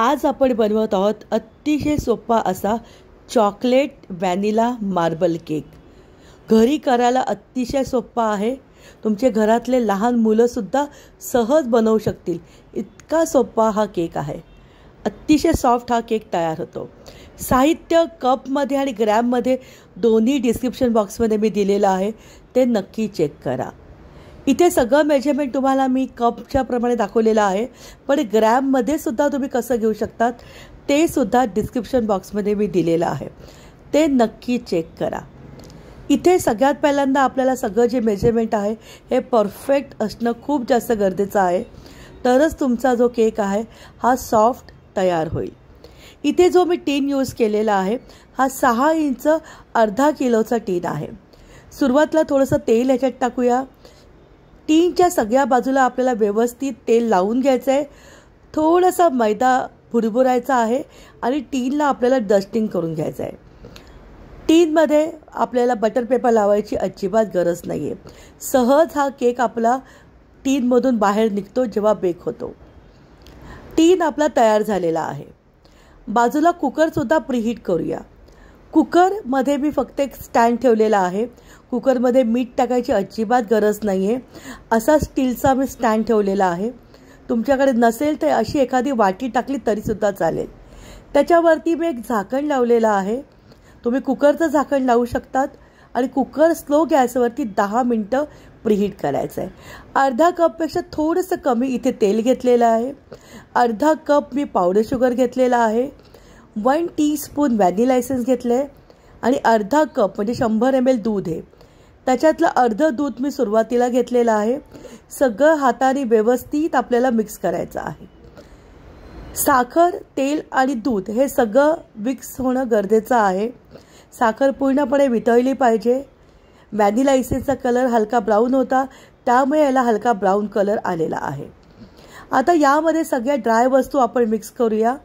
आज आपण बनवत आहोत अतिशय सोपा असा चॉकलेट व्हॅनिला मार्बल केक। घरी करायला अतिशय सोपा आहे। तुमचे घरातले लहान मुलंसुद्धा सहज बनवू शकतील, इतका सोपा हा केक आहे। अतिशय सॉफ्ट हा केक तयार होतो। साहित्य कपमध्ये आणि ग्रॅममध्ये दोन्ही डिस्क्रिप्शन बॉक्समध्ये मी दिलेलं आहे, ते नक्की चेक करा। इथे सगळं मेजरमेंट तुम्हाला मी कपच्या प्रमाणे दाखवलेलं आहे, पण ग्रॅममध्ये सुद्धा तुम्ही कसं घेऊ शकतात ते सुद्धा डिस्क्रिप्शन बॉक्समध्ये मी दिलेलं आहे, ते नक्की चेक करा। इथे सगळ्यात पहिल्यांदा आपल्याला सगळं जे मेजरमेंट आहे हे परफेक्ट असणं खूप जास्त गरजेचं आहे, तरच तुमचा जो केक आहे हा सॉफ्ट तयार होईल। इथे जो मी टीन यूज केलेला आहे हा 6 इंच अर्धा किलोचा टीन आहे। सुरुवातीला थोडंसं तेल ह्याच्यात टाकूया। टीनच्या सगळ्या बाजूला आपल्याला व्यवस्थित तेल लावून घ्यायचं आहे। थोडासा मैदा भुरभुरायचा आहे आणि टीनला आपल्याला डस्टिंग करून घ्यायचं आहे। टीनमध्ये आपल्याला बटर पेपर लावायची अजिबात गरज नाही आहे। सहज हा केक आपला टीनमधून बाहेर निघतो जेव्हा बेक होतो। टीन आपला तयार झालेला आहे। बाजूला कुकरसुद्धा प्रीहीट करूया। कुकरमध्ये मी फक्त एक स्टँड ठेवलेला आहे। कुकरमध्ये मीठ टाकायची अजिबात गरज नाही आहे। असा स्टीलचा मी स्टँड ठेवलेला आहे। तुमच्याकडे नसेल तर अशी एखादी वाटी टाकली तरीसुद्धा चालेल। त्याच्यावरती मी एक झाकण लावलेलं आहे। तुम्ही कुकरचं झाकण लावू शकतात आणि कुकर स्लो गॅसवरती 10 मिनटं प्रीहीट करायचं आहे। अर्धा कपपेक्षा थोडंसं कमी इथे तेल घेतलेलं आहे। अर्धा कप मी पावडर शुगर घेतलेला आहे। 1 टीस्पून व्हॅनिला एसेन्स घेतलं आहे आणि अर्धा कप म्हणजे 100 ml दूध आहे। त्याच्यातलं अर्धं दूध मी सुरुवातीला घेतलेलं आहे। सगळं हाताने व्यवस्थित आपल्याला मिक्स करायचं आहे। साखर, तेल आणि दूध हे सगळं मिक्स होणं गरजेचं आहे। साखर पूर्णपणे वितळली पाहिजे। व्हॅनिला एसेन्सचा कलर हलका ब्राऊन होता, त्यामुळे याला हलका ब्राऊन कलर आलेला आहे। आता यामध्ये सगळ्या ड्राय वस्तू आपण मिक्स करूया।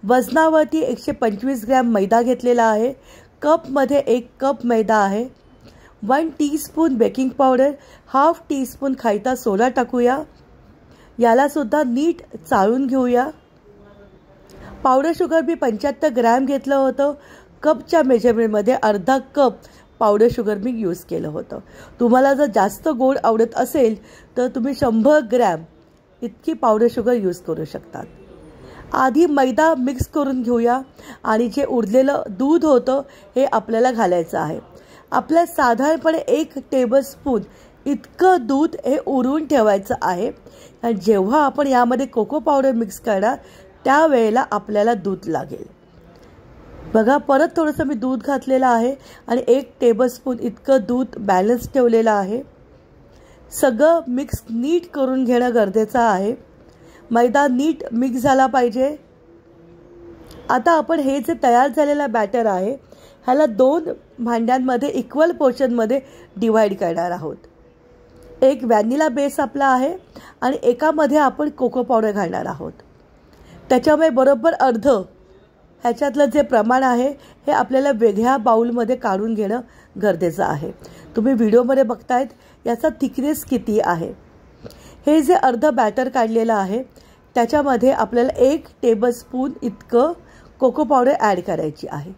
वजनावरती 125 ग्रॅम मैदा घेतलेला आहे। कपमध्ये 1 कप मैदा आहे। 1 teaspoon baking powder, half teaspoon खायता सोडा टाकूया। याला सुद्धा नीट चाळून घेऊया। पावडर शुगर मी 75 ग्रॅम घेतलं होतं। कपच्या मेजरमेंटमध्ये अर्धा कप पावडर शुगर मी यूज केलं होतं। तुम्हाला जर जास्त गोड आवडत असेल तर तुम्ही 100 ग्रॅम इतकी पावडर शुगर यूज करू शकतात। आधी मैदा मिक्स करून घेऊया आणि जे उरलेलं दूध होतं हे आपल्याला घालायचं आहे। आपल्या साधारणपणे 1 टेबलस्पून इतकं दूध हे उरून ठेवायचं आहे आणि जेव्हा आपण यामध्ये कोको पावडर मिक्स करणार त्यावेळेला आपल्याला दूध लागेल। बघा, परत थोडंसं मी दूध घातलेलं आहे आणि 1 टेबलस्पून इतकं दूध बॅलन्स ठेवलेलं आहे। सगळं मिक्स नीट करून घेणं गरजेचं आहे। मैदा नीट मिक्स झाला पाहिजे। आता आपण हे जे तयार झालेलं बॅटर आहे ह्याला 2 भांड्यांमध्ये इक्वल पोर्शनमध्ये डिवाइड करणार आहोत। एक व्हॅनिला बेस आपला आहे आणि एकामध्ये आपण कोको पावडर घालणार आहोत। त्याच्यामुळे बरोबर अर्ध ह्याच्यातलं जे प्रमाण आहे हे आपल्याला वेगळ्या बाउलमध्ये काढून घेणं गरजेचं आहे। तुम्ही व्हिडिओमध्ये बघतायत याचा थिकनेस किती आहे। हे जे अर्ध बॅटर काढलेलं आहे त्याच्यामध्ये आपल्याला 1 टेबलस्पून इतकं कोको पावडर ॲड करायची आहे।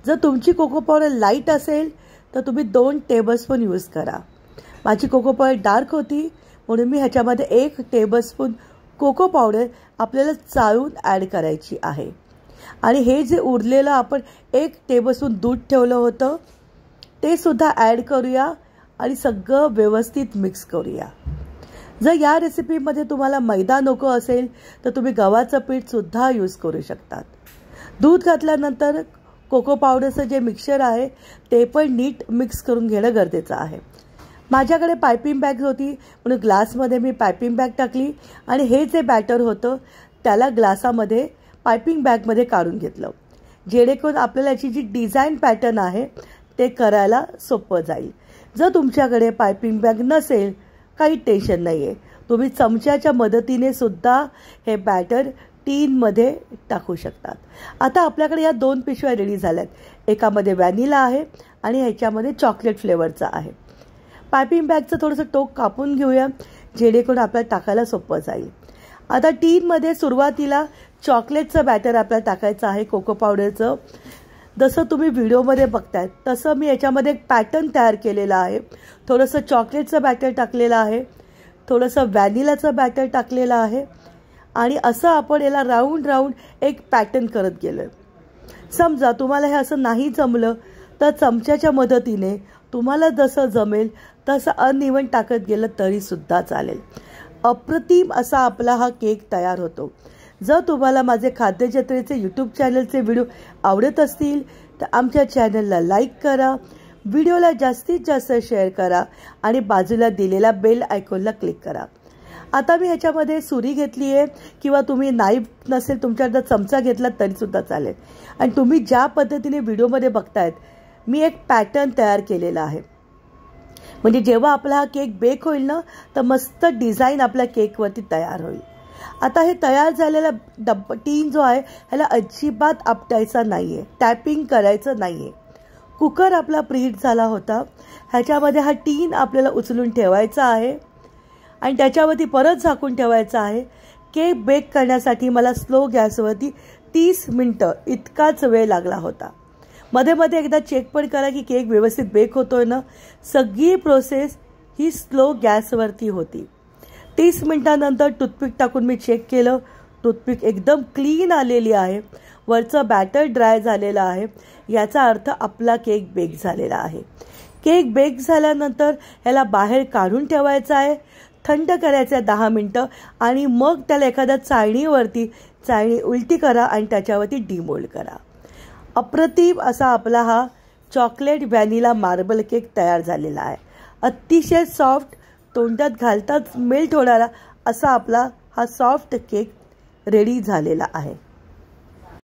जर तुमची कोको पावडर लाईट असेल तर तुम्ही 2 टेबलस्पून यूज करा। माझी कोको पावडर डार्क होती म्हणून मी ह्याच्यामध्ये 1 टेबलस्पून कोको पावडर आपल्याला चाळून ॲड करायची आहे। आणि हे जे उरलेलं आपण 1 टेबलस्पून दूध ठेवलं होतं ते सुद्धा ॲड करूया आणि सगळं व्यवस्थित मिक्स करूया। जर या रेसिपीमध्ये तुम्हाला मैदा नको असेल तर तुम्ही गव्हाचं पीठसुद्धा यूज करू शकतात। दूध घातल्यानंतर कोको पावडरचं जे मिक्सचर आहे ते पण नीट मिक्स करून घेणं गरजेचं आहे। माझ्याकडे पायपिंग बॅग होती म्हणून ग्लासमध्ये मी पायपिंग बॅग टाकली आणि हे जे बॅटर होतं त्याला ग्लासामध्ये पायपिंग बॅगमध्ये काढून घेतलं, जेणेकरून आपल्याला याची जी डिझाईन पॅटर्न आहे ते करायला सोपं जाईल। जर तुमच्याकडे पायपिंग बॅग नसेल काही टेन्शन नाही आहे, तुम्ही चमच्याच्या मदतीने सुद्धा हे बॅटर टीनमध्ये टाकू शकतात। आता आपल्याकडे या 2 पिशव्या रेडी झाल्यात। एकामध्ये व्हॅनिला आहे आणि ह्याच्यामध्ये चॉकलेट फ्लेवरचा आहे। पायपिंग बॅगचं थोडंसं टोक कापून घेऊया जेणेकरून आपल्याला टाकायला सोपं जाईल। आता टीनमध्ये सुरुवातीला चॉकलेटचं बॅटर आपल्याला टाकायचं आहे, कोको पावडरचं. जसं तुम्ही व्हिडिओमध्ये बघताय तसं मी याच्यामध्ये एक पॅटर्न तयार केलेला आहे. थोडंसं चॉकलेटचं बॅटर टाकलेलं आहे, थोडंसं व्हॅनिलाचं बॅटर टाकलेलं आहे आणि असं आपण याला राऊंड राऊंड एक पॅटर्न करत गेलो आहे. समजा तुम्हाला हे असं नाही जमलं तर चमच्याच्या मदतीने तुम्हाला जसं जमेल तसं अनइव्हन टाकत गेलं तरीसुद्धा चालेल. अप्रतिम असा आपला हा केक तयार होतो. जर तुम्हाला माझे खाद्यजत्रेचे यूट्यूब चॅनलचे व्हिडिओ आवडत असतील तर आमच्या चॅनलला लाईक करा, व्हिडिओला जास्तीत जास्त शेअर करा आणि बाजूला दिलेला बेल आयकॉनला क्लिक करा. आता मी ह्याच्यामध्ये सुरी घेतली आहे किंवा तुम्ही नाईफ नसेल तुमच्याकडे चमचा घेतला तरीसुद्धा चालेल. आणि तुम्ही ज्या पद्धतीने व्हिडिओमध्ये बघतायत मी एक पॅटर्न तयार केलेला आहे. म्हणजे जेव्हा आपला हा केक बेक होईल ना तर मस्त डिझाईन आपल्या केकवरती तयार होईल. आता हे तयार झालेला टीन जो आहे ह्याला अजिबात आपटायचा नाही आहे, टॅपिंग करायचं नाही आहे. कुकर आपला प्रीहीट झाला होता. ह्याच्यामध्ये हा टीन आपल्याला उचलून ठेवायचा आहे आणि त्याच्यावरती परत झाकून ठेवायचं आहे. केक बेक करण्यासाठी मला स्लो गॅसवरती 30 मिनटं इतकाच वेळ लागला होता. मध्ये मध्ये एकदा चेक पण करा की केक व्यवस्थित बेक होतोय ना. सगळी प्रोसेस ही स्लो गॅसवरती होती. 30 मिनिटांनंतर टूथपिक टाकून मी चेक केलं. टूथपिक एकदम क्लीन आलेली आहे, वरचं बॅटर ड्राय झालेलं आहे. याचा अर्थ आपला केक बेक झालेला आहे. केक बेक झाल्यानंतर ह्याला बाहेर काढून ठेवायचं आहे, थंड करायचं आहे 10 मिनटं आणि मग त्याला एखाद्या चाळणी उलटी करा आणि त्याच्यावरती डिमोल्ड करा. अप्रतिम असा आपला हा चॉकलेट व्हॅनिला मार्बल केक तयार झालेला आहे. अतिशय सॉफ्ट, तोंडात घालताच मेल्ट होणारा असा आपला हा सॉफ्ट केक रेडी झालेला आहे.